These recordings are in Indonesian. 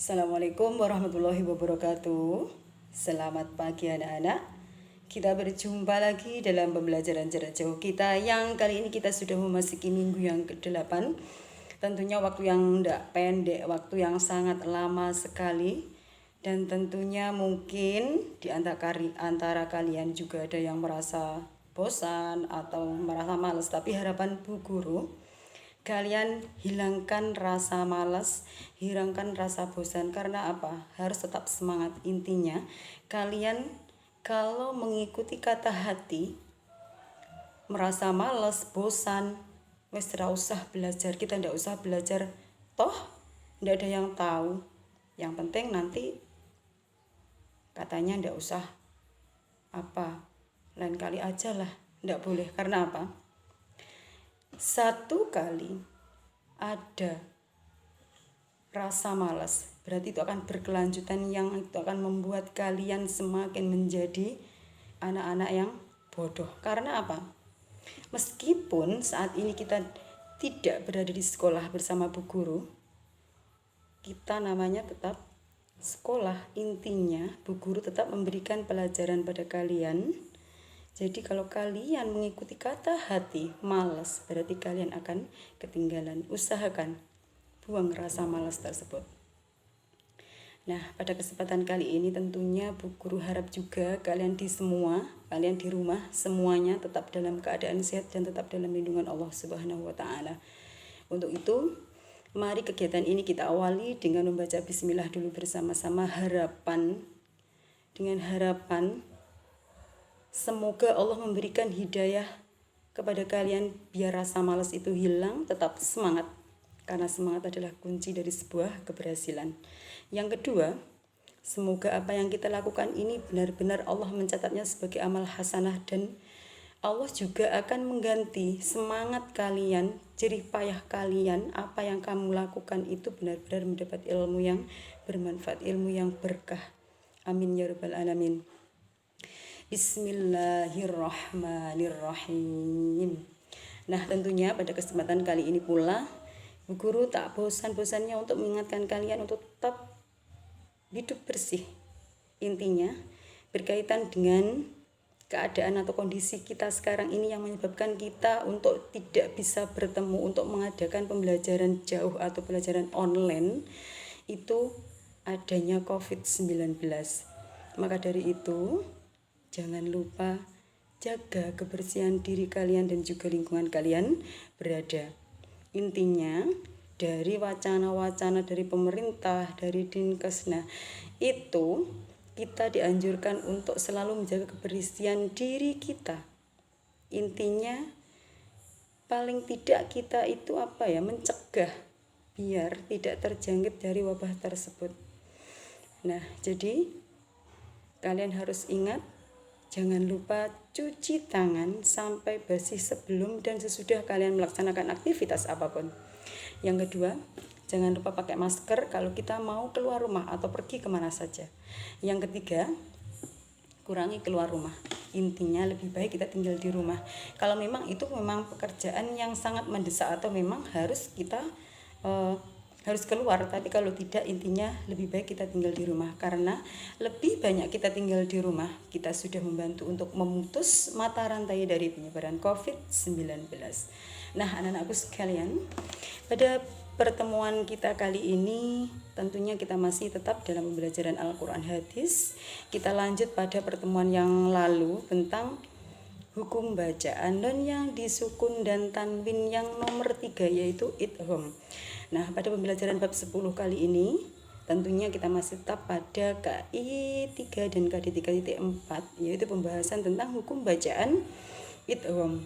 Assalamualaikum warahmatullahi wabarakatuh. Selamat pagi anak-anak. Kita berjumpa lagi dalam pembelajaran jarak jauh kita yang kali ini kita sudah memasuki minggu yang ke-8. Tentunya waktu yang tidak pendek, waktu yang sangat lama sekali. Dan tentunya mungkin di antara kalian juga ada yang merasa bosan atau merasa malas. Tapi harapan Bu Guru, kalian hilangkan rasa malas, hilangkan rasa bosan. Karena apa? Harus tetap semangat. Intinya kalian kalau mengikuti kata hati, merasa malas, bosan, wes tidak usah belajar. Kita tidak usah belajar, toh tidak ada yang tahu. Yang penting nanti katanya tidak usah lain kali aja lah. Tidak boleh. Karena apa? Satu kali ada rasa malas, berarti itu akan berkelanjutan, yang itu akan membuat kalian semakin menjadi anak-anak yang bodoh. Karena apa? Meskipun saat ini kita tidak berada di sekolah bersama Bu Guru, kita namanya tetap sekolah. Intinya Bu Guru tetap memberikan pelajaran pada kalian. Jadi kalau kalian mengikuti kata hati, malas, berarti kalian akan ketinggalan. Usahakan buang rasa malas tersebut. Nah, pada kesempatan kali ini tentunya Bu Guru harap juga kalian di rumah semuanya tetap dalam keadaan sehat dan tetap dalam lindungan Allah Subhanahu wa taala. Untuk itu, mari kegiatan ini kita awali dengan membaca bismillah dulu bersama-sama, dengan harapan semoga Allah memberikan hidayah kepada kalian biar rasa malas itu hilang, tetap semangat. Karena semangat adalah kunci dari sebuah keberhasilan. Yang kedua, semoga apa yang kita lakukan ini benar-benar Allah mencatatnya sebagai amal hasanah, dan Allah juga akan mengganti semangat kalian, jerih payah kalian. Apa yang kamu lakukan itu benar-benar mendapat ilmu yang bermanfaat, ilmu yang berkah. Amin ya rabbal alamin. Bismillahirrahmanirrahim. Nah, tentunya pada kesempatan kali ini pula Bu Guru tak bosan-bosannya untuk mengingatkan kalian untuk tetap hidup bersih. Intinya berkaitan dengan keadaan atau kondisi kita sekarang ini yang menyebabkan kita untuk tidak bisa bertemu, untuk mengadakan pembelajaran jauh atau pembelajaran online, itu adanya COVID-19. Maka dari itu, jangan lupa jaga kebersihan diri kalian dan juga lingkungan kalian berada. Intinya dari wacana-wacana dari pemerintah, dari Dinkes, itu kita dianjurkan untuk selalu menjaga kebersihan diri kita. Intinya paling tidak kita itu mencegah biar tidak terjangkit dari wabah tersebut. Nah, jadi kalian harus ingat, jangan lupa cuci tangan sampai bersih sebelum dan sesudah kalian melaksanakan aktivitas apapun. Yang kedua, jangan lupa pakai masker kalau kita mau keluar rumah atau pergi kemana saja. Yang ketiga, kurangi keluar rumah. Intinya lebih baik kita tinggal di rumah. Kalau memang itu pekerjaan yang sangat mendesak atau memang harus kita harus keluar, tapi kalau tidak, intinya lebih baik kita tinggal di rumah. Karena lebih banyak kita tinggal di rumah, kita sudah membantu untuk memutus mata rantai dari penyebaran COVID-19. Nah, anak-anakku sekalian, pada pertemuan kita kali ini tentunya kita masih tetap dalam pembelajaran Al-Quran Hadis. Kita lanjut pada pertemuan yang lalu tentang hukum bacaan dan yang disukun dan tanwin yang nomor 3, yaitu idgham. Nah, pada pembelajaran bab 10 kali ini tentunya kita masih tetap pada KI 3 dan KD 3.4, yaitu pembahasan tentang hukum bacaan idgham.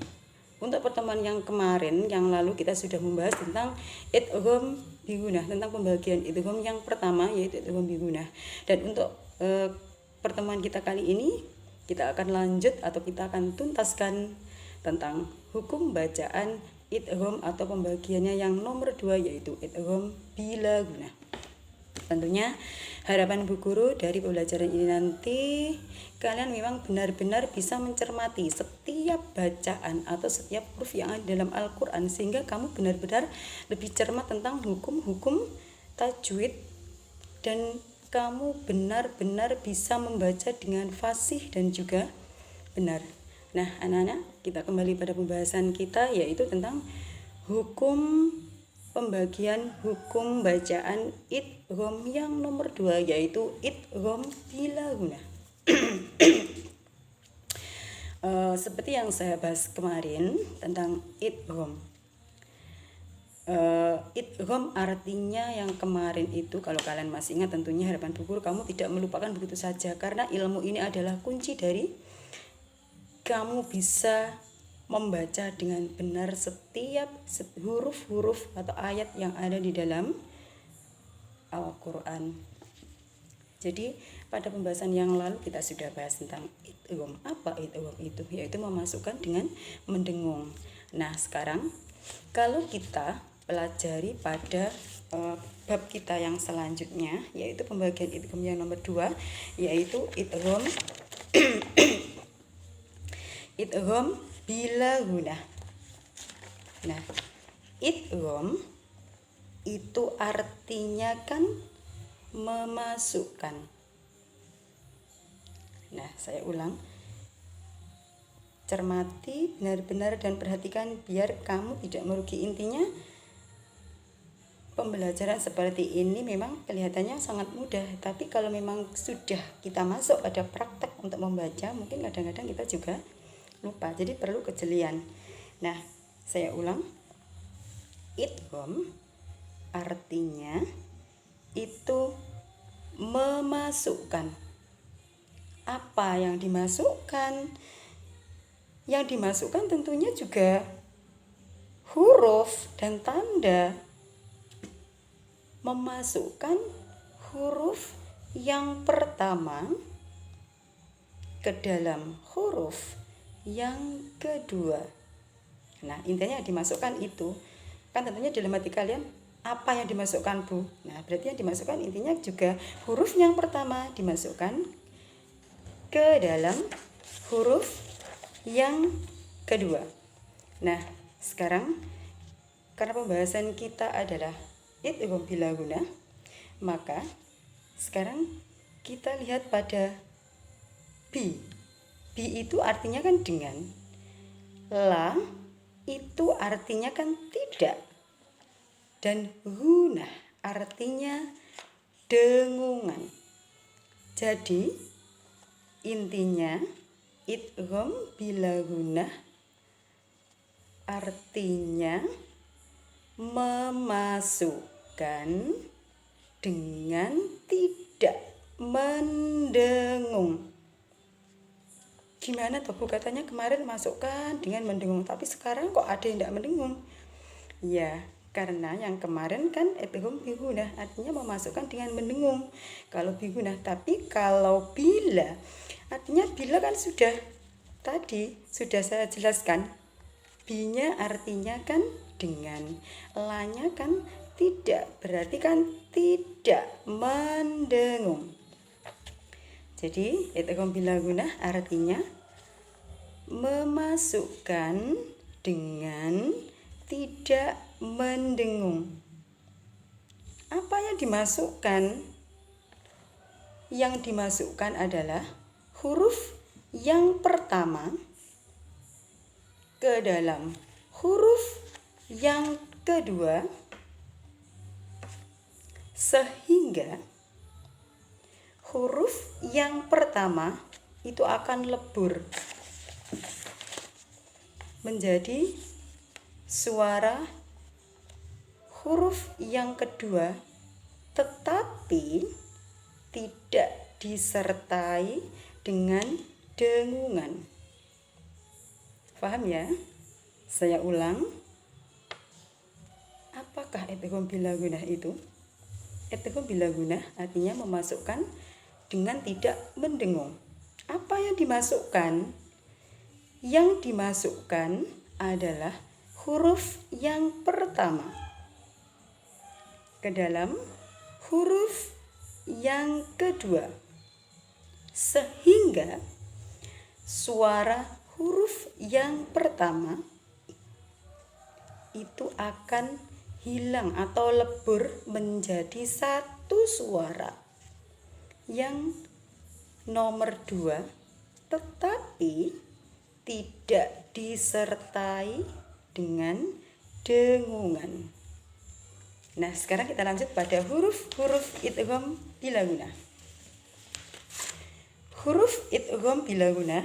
Untuk pertemuan yang kemarin, yang lalu, kita sudah membahas tentang idgham bigunah, tentang pembagian idgham yang pertama, yaitu idgham bigunah. Dan untuk pertemuan kita kali ini, kita akan lanjut atau kita akan tuntaskan tentang hukum bacaan idgham atau pembagiannya yang nomor 2, yaitu idgham bila guna. Tentunya harapan Bu Guru dari pembelajaran ini nanti kalian memang benar-benar bisa mencermati setiap bacaan atau setiap huruf yang ada dalam Al-Quran, sehingga kamu benar-benar lebih cermat tentang hukum-hukum tajwid dan kamu benar-benar bisa membaca dengan fasih dan juga benar. Nah, anak-anak, kita kembali pada pembahasan kita, yaitu tentang hukum pembagian hukum bacaan idgham yang nomor 2, yaitu idgham bila guna. Seperti yang saya bahas kemarin tentang idgham. Idgham artinya yang kemarin itu, kalau kalian masih ingat, tentunya harapan Bu Guru kamu tidak melupakan begitu saja, karena ilmu ini adalah kunci dari kamu bisa membaca dengan benar setiap huruf-huruf atau ayat yang ada di dalam Al-Quran. Jadi pada pembahasan yang lalu kita sudah bahas tentang idgham. Apa idgham itu? Yaitu memasukkan dengan mendengung. Nah, sekarang kalau kita pelajari pada bab kita yang selanjutnya, yaitu pembagian idgham yang nomor 2, yaitu idgham idgham bila guna. Nah, idgham itu artinya kan memasukkan. Nah, saya ulang. Cermati benar-benar dan perhatikan biar kamu tidak merugi. Intinya pembelajaran seperti ini memang kelihatannya sangat mudah, tapi kalau memang sudah kita masuk pada praktek untuk membaca, mungkin kadang-kadang kita juga lupa. Jadi perlu kejelian. Nah, saya ulang. Idgham artinya itu memasukkan. Apa yang dimasukkan? Yang dimasukkan tentunya juga huruf dan tanda. Memasukkan huruf yang pertama ke dalam huruf yang kedua. Nah, intinya dimasukkan itu kan tentunya dalam hati kalian, apa yang dimasukkan, Bu? Nah, berarti yang dimasukkan intinya juga huruf yang pertama dimasukkan ke dalam huruf yang kedua. Nah, sekarang karena pembahasan kita adalah idgham bila guna, maka sekarang kita lihat pada bi. Bi itu artinya kan dengan. La itu artinya kan tidak. Dan guna artinya dengungan. Jadi intinya idgham bila guna artinya memasukkan dengan tidak mendengung. Gimana tuh Bu, katanya kemarin masukkan dengan mendengung, tapi sekarang kok ada yang tidak mendengung? Ya, karena yang kemarin kan idgham biguna artinya memasukkan dengan mendengung kalau biguna, tapi kalau bila artinya bila kan sudah tadi sudah saya jelaskan, binya artinya kan dengan, lanya kan tidak, berarti kan tidak mendengung. Jadi idgham bila guna artinya memasukkan dengan tidak mendengung. Apa yang dimasukkan? Yang dimasukkan adalah huruf yang pertama ke dalam huruf yang kedua, sehingga huruf yang pertama itu akan lebur menjadi suara huruf yang kedua, tetapi tidak disertai dengan dengungan. Paham ya? Saya ulang. Apakah idgham bila guna itu? Idgham bila guna artinya memasukkan dengan tidak mendengung. Apa yang dimasukkan? Yang dimasukkan adalah huruf yang pertama ke dalam huruf yang kedua, sehingga suara huruf yang pertama itu akan hilang atau lebur menjadi satu suara. Yang nomor 2, tetapi tidak disertai dengan dengungan. Nah, sekarang kita lanjut pada huruf-huruf idgham bila gunnah. Huruf idgham bila gunnah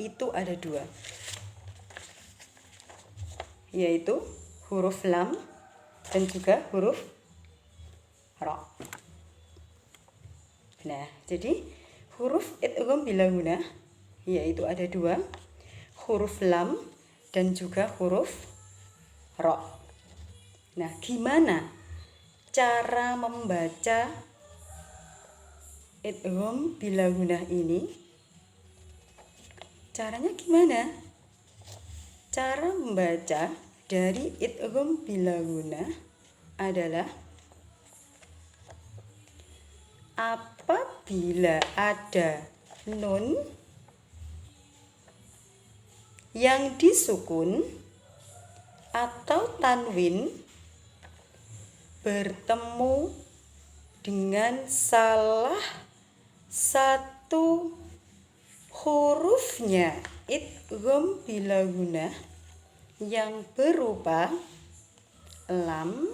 itu ada 2, yaitu huruf lam dan juga huruf ra. Nah, jadi huruf idgham bila gunnah yaitu ada 2, huruf lam dan juga huruf ra. Nah, gimana cara membaca idgham bila gunnah ini? Caranya gimana? Cara membaca dari idgham bila gunnah adalah apabila ada nun yang disukun atau tanwin bertemu dengan salah satu hurufnya idgham bila gunnah yang berupa lam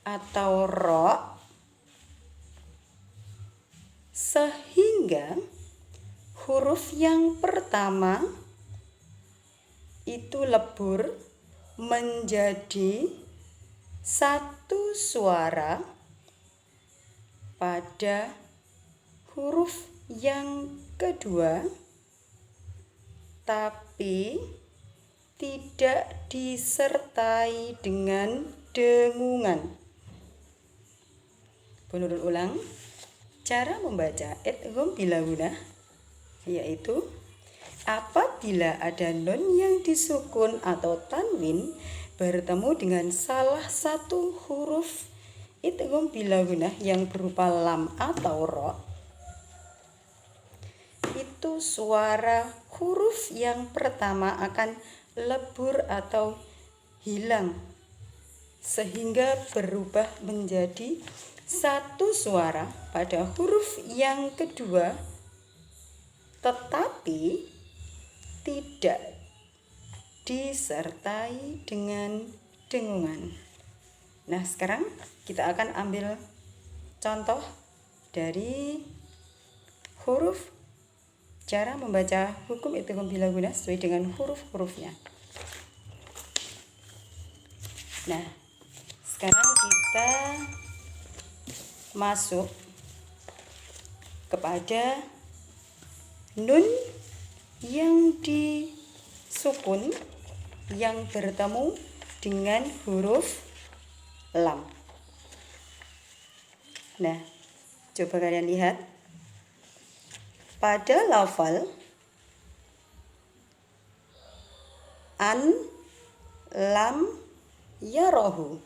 atau ra, sehingga huruf yang pertama itu lebur menjadi satu suara pada huruf yang kedua, tapi tidak disertai dengan dengungan. Penurun ulang, cara membaca idgham bila gunnah yaitu apabila ada nun yang disukun atau tanwin bertemu dengan salah satu huruf idgham bila gunnah yang berupa lam atau ra, itu suara huruf yang pertama akan lebur atau hilang sehingga berubah menjadi satu suara pada huruf yang kedua, tetapi tidak disertai dengan dengungan. Nah, sekarang kita akan ambil contoh dari huruf cara membaca hukum idgham bila gunnah sesuai dengan huruf-hurufnya. Nah, sekarang kita masuk kepada nun yang disukun yang bertemu dengan huruf lam. Nah, coba kalian lihat pada lafal an lam yarahu.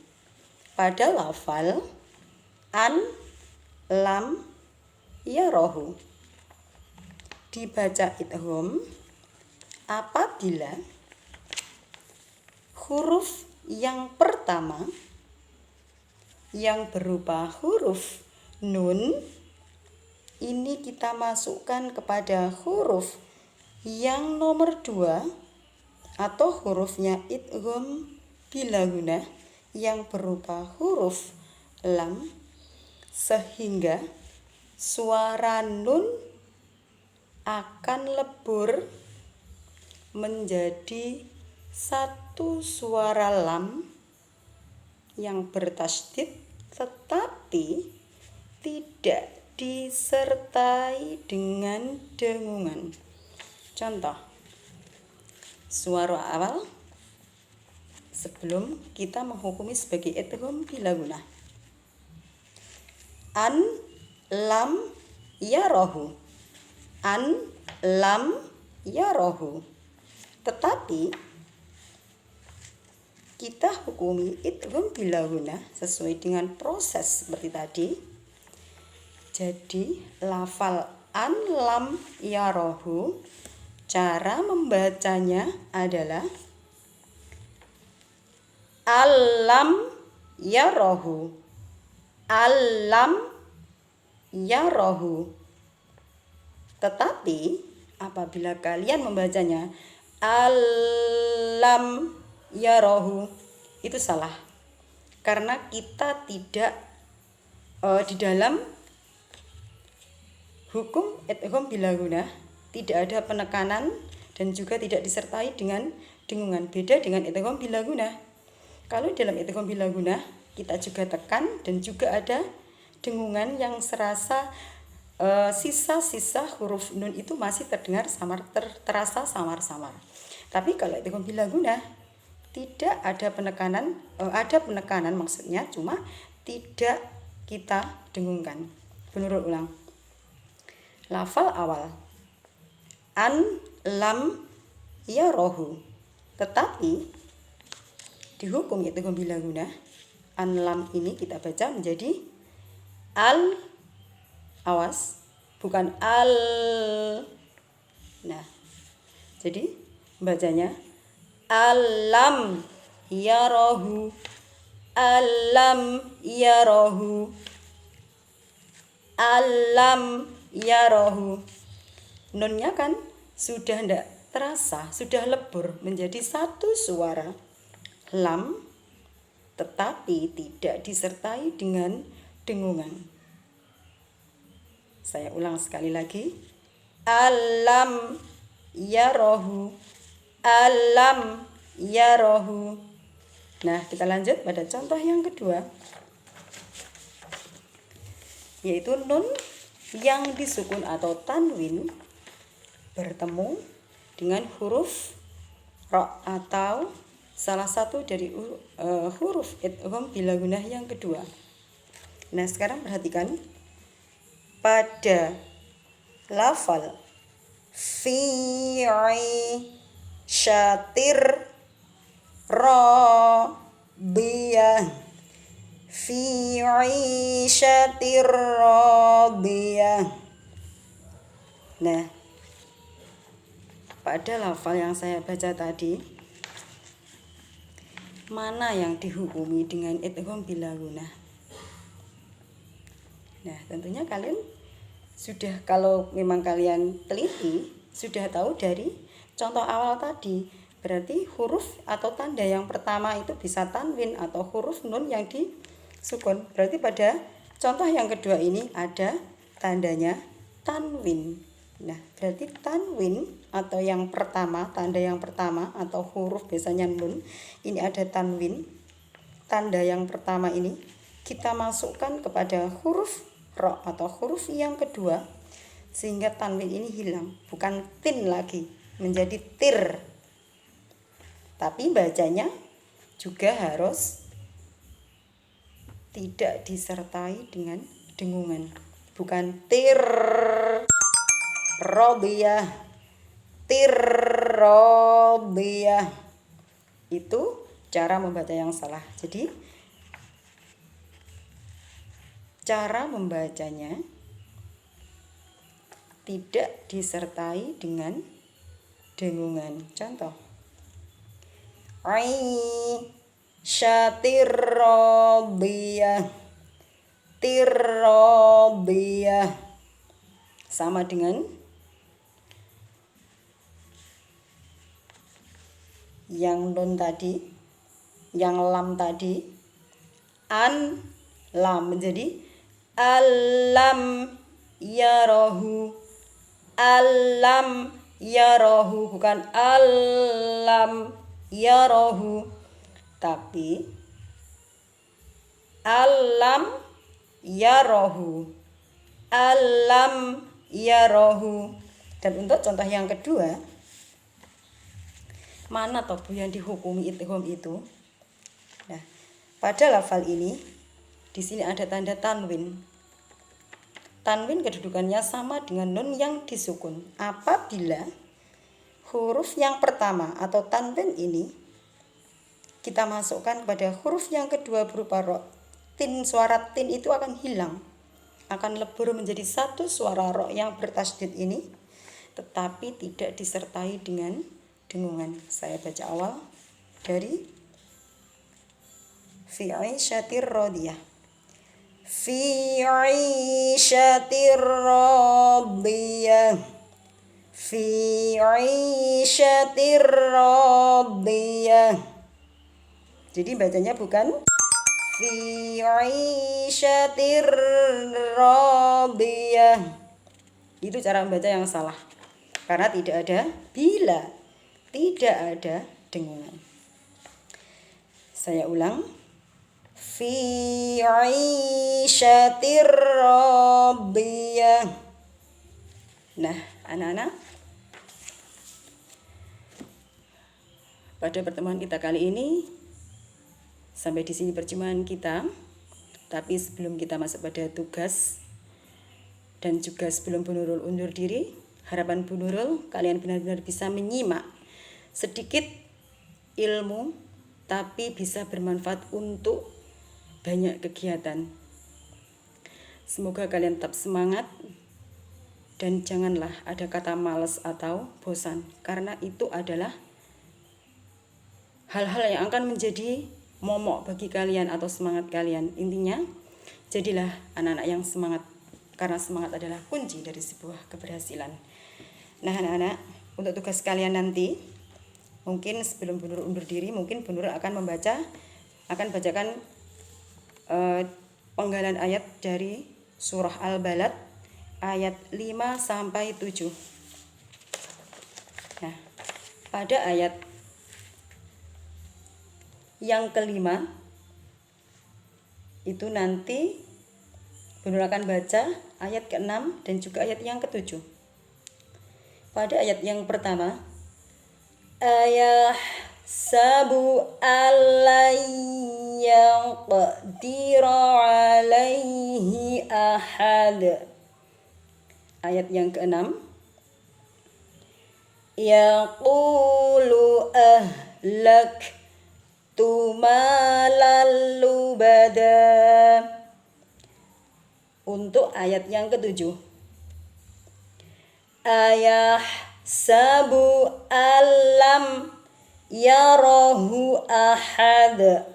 Pada lafal an lam yarahu dibaca idgham apabila huruf yang pertama yang berupa huruf nun ini kita masukkan kepada huruf yang nomor 2 atau hurufnya idgham bila gunnah yang berupa huruf lam, sehingga suara nun akan lebur menjadi satu suara lam yang bertasydid tetapi tidak disertai dengan dengungan. Contoh suara awal sebelum kita menghukumi sebagai idgham bila gunnah. An lam yarahu. An lam yarahu. Tetapi kita hukumi idgham bila gunnah sesuai dengan proses seperti tadi. Jadi lafal an lam yarahu cara membacanya adalah Alam yarahu. Alam yarahu. Tetapi apabila kalian membacanya alam yarahu, itu salah. Karena kita tidak di dalam hukum idgham bila gunah tidak ada penekanan dan juga tidak disertai dengan dengungan. Beda dengan idgham bila gunah. Kalau dalam idgham bila gunah kita juga tekan dan juga ada dengungan yang serasa sisa-sisa huruf nun itu masih terdengar terasa samar-samar. Tapi kalau idgham bila gunah tidak ada penekanan, ada penekanan maksudnya, cuma tidak kita dengungkan. Menurut ulang. Lafal awal an lam yarahu, tetapi di hukum idgham bila gunah an lam ini kita baca menjadi al, awas, bukan al. Nah, jadi bacanya alam yarahu, alam yarahu, alam yarahu. Nunnya kan sudah tidak terasa, sudah lebur menjadi satu suara lam, tetapi tidak disertai dengan dengungan. Saya ulang sekali lagi. Alam yarahu, alam yarahu. Nah, kita lanjut pada contoh yang kedua, yaitu nun yang disukun atau tanwin bertemu dengan huruf ra atau salah satu dari huruf idgham bila gunah yang kedua. Nah, sekarang perhatikan pada lafal fi syatir radiyah, fi syatir radiyah. Nah, pada lafal yang saya baca tadi, mana yang dihukumi dengan idgham bila gunah? Nah, tentunya kalian sudah, kalau memang kalian teliti, sudah tahu dari contoh awal tadi. Berarti huruf atau tanda yang pertama itu bisa tanwin atau huruf nun yang disukun. Berarti pada contoh yang kedua ini ada tandanya tanwin. Nah, berarti tanwin atau yang pertama, tanda yang pertama atau huruf biasanya nun, ini ada tanwin. Tanda yang pertama ini kita masukkan kepada huruf ra atau huruf yang kedua, sehingga tanwin ini hilang, bukan tin lagi, menjadi tir. Tapi bacanya juga harus tidak disertai dengan dengungan, bukan tir radiyah, tir radiyah. Itu cara membaca yang salah. Jadi cara membacanya tidak disertai dengan dengungan. Contoh, syatir radiyah, tir radiyah. Sama dengan yang nun tadi, yang lam tadi, an lam menjadi alam yarahu, alam yarahu, bukan alam yarahu, tapi alam yarahu, alam yarahu. Dan untuk contoh yang kedua, mana toh Bu yang dihukumi idgham itu? Nah, pada lafal ini di sini ada tanda tanwin. Tanwin kedudukannya sama dengan nun yang disukun. Apabila huruf yang pertama atau tanwin ini kita masukkan pada huruf yang kedua berupa ro, tin, suara tin itu akan hilang, akan lebur menjadi satu suara ro yang bertasydid ini, tetapi tidak disertai dengan dengungan. Saya baca awal dari Fi 'ishatir radiyah. Fi 'ishatir radiyah. Fi 'ishatir radiyah. Jadi bacanya bukan fi 'ishatir radiyah. Itu cara membaca yang salah. Karena tidak ada bila, tidak ada dengungan. Saya ulang. Fi 'ishatir radiyah. Nah, anak-anak, pada pertemuan kita kali ini sampai di sini perjumpaan kita. Tapi sebelum kita masuk pada tugas dan juga sebelum Bu Nurul undur diri, harapan Bu Nurul kalian benar-benar bisa menyimak sedikit ilmu tapi bisa bermanfaat untuk banyak kegiatan. Semoga kalian tetap semangat dan janganlah ada kata malas atau bosan, karena itu adalah hal-hal yang akan menjadi momok bagi kalian atau semangat kalian. Intinya, jadilah anak-anak yang semangat, karena semangat adalah kunci dari sebuah keberhasilan. Nah, anak-anak, untuk tugas kalian nanti, mungkin sebelum Bu Nurul undur diri, mungkin Bu Nurul akan bacakan penggalan ayat dari surah Al-Balad ayat 5 sampai 7. Nah, pada ayat yang kelima itu nanti Bu Nurul akan baca ayat ke-6 dan juga ayat yang ke-7. Pada ayat yang pertama, ayah sabu yaqdira alaihi ahad. Ayat yang ke-6, yaqulu ahlak tumalal lubada. Untuk ayat yang ke-7, ayah sabu alam yarahu ahad.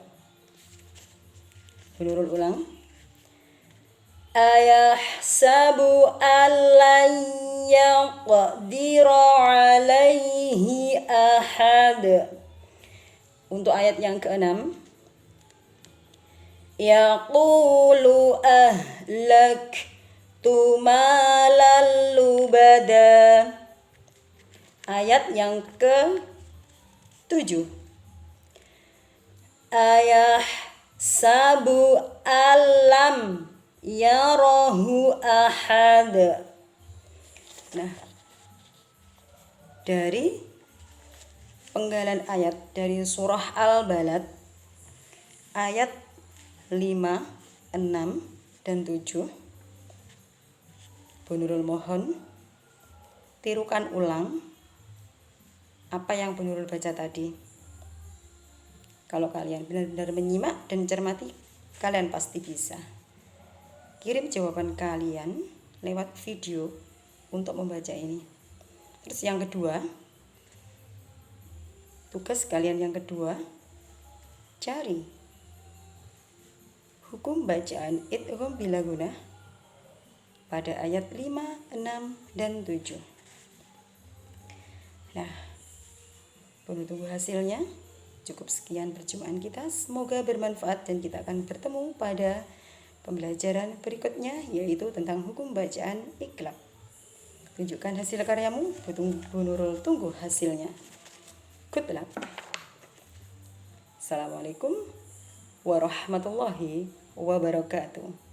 Bu Nurul ulang. Ayah sabu allan yaqdira alaihi ahad. Untuk ayat yang ke-6, yaqulu ahlak tumalal lubada. Ayat yang ke-7, ayah sabu alam yarahu ahad. Nah, dari penggalan ayat dari surah Al-Balad ayat 5, 6, dan 7, Bu Nurul mohon tirukan ulang apa yang Bu Nurul baca tadi. Kalau kalian benar-benar menyimak dan cermati, kalian pasti bisa. Kirim jawaban kalian lewat video untuk membaca ini. Terus yang kedua, tugas kalian yang kedua, cari hukum bacaan idgham bila gunah pada ayat 5, 6, dan 7. Nah, perlu tunggu hasilnya. Cukup sekian perjumpaan kita. Semoga bermanfaat dan kita akan bertemu pada pembelajaran berikutnya, yaitu tentang hukum bacaan iqlab. Tunjukkan hasil karyamu, Bu Nurul tunggu hasilnya. Good luck. Assalamualaikum warahmatullahi wabarakatuh.